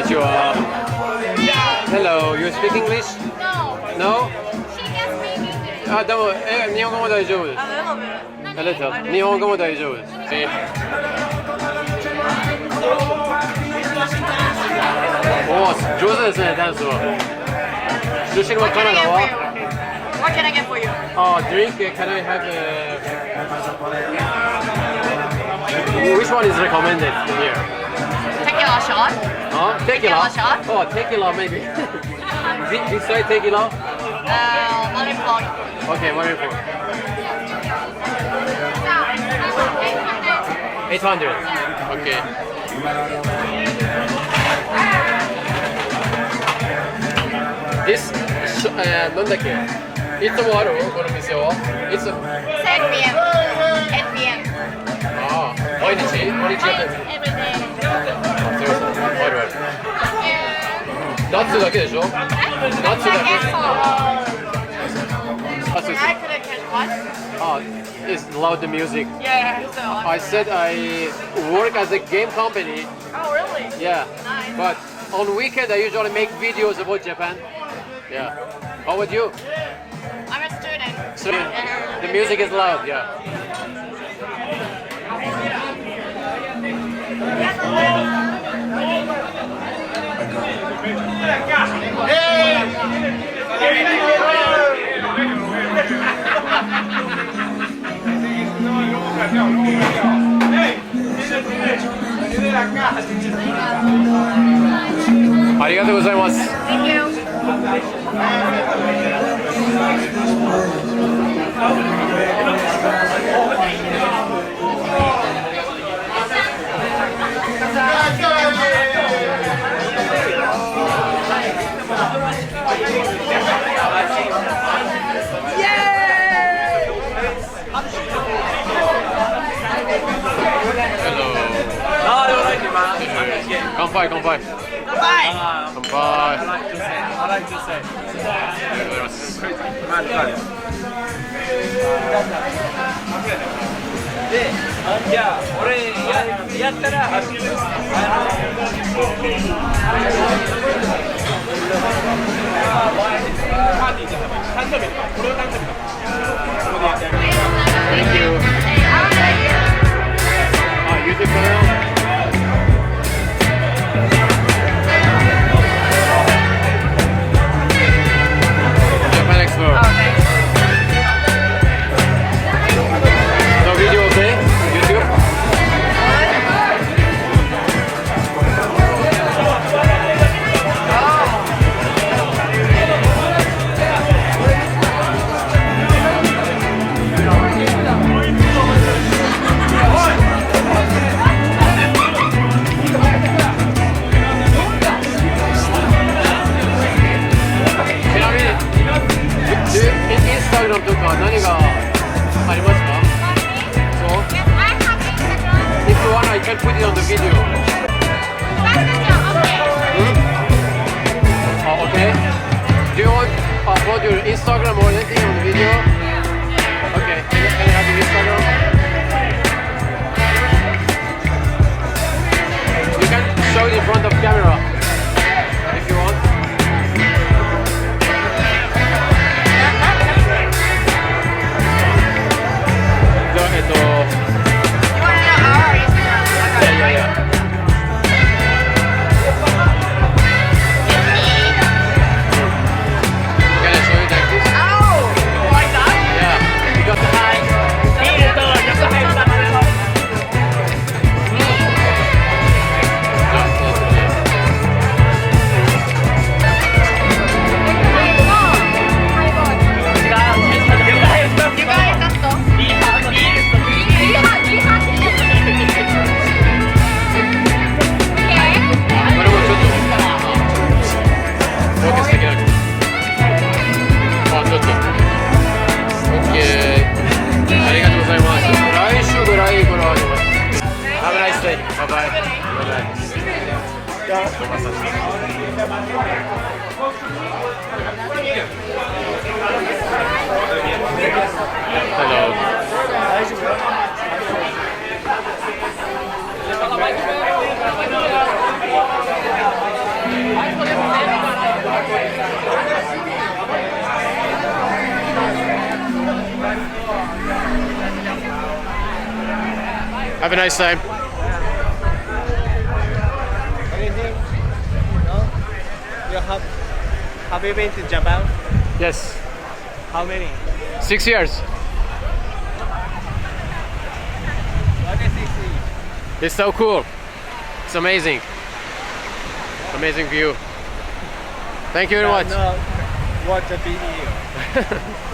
Konnichiwa. Hello, you speak English? No? She can speak English. あ、でも、日本語も大丈夫です。A little bit. ありがとう。日本語も大丈夫です。おー、上手ですね、ダンスは。出身はカナダは What can I get for you? drink, can I have which one is recommended here? Tequila shot. Tequila? Tequila shot? Oh, tequila maybe. This side tequila? Lollipop. Okay, wonderful. 800. Okay. This なんだっけいつもあるこの店はいつ 8 p.m. 8 p.m. ああ毎日毎日やってる Every day. あそうそうあるある夏だけでしょ夏だけ I couldn't catch what? It's loud music. Yeah, so I said I work as a game company. Oh, really? Yeah. Nice. But on weekend I usually make videos about Japan. Yeah. How about you? I'm a student. So the music is loud, yeah. Arigatou gozaimasu. Thank you. Kanpai, kanpai. Bye. Kanpai. I like to say. ありがとうございます。で、じゃあ俺やったらThank you. YouTube channel. Japan Expo. Okay. No video okay? YouTube? Instagram とか何がありますか？そう？ Yes, I have Instagram. If you want, I can put it on the video. Okay. Do you want to upload your Instagram or anything on the video? Okay. Can I have your Instagram? You can show it in front of camera if you want. Hello. 「Have a nice time. Anything? No? Have you been to Japan? Yes, How many? 6 years. What is it? It's so cool. It's amazing. Amazing view. Thank you very much. No, watch a video.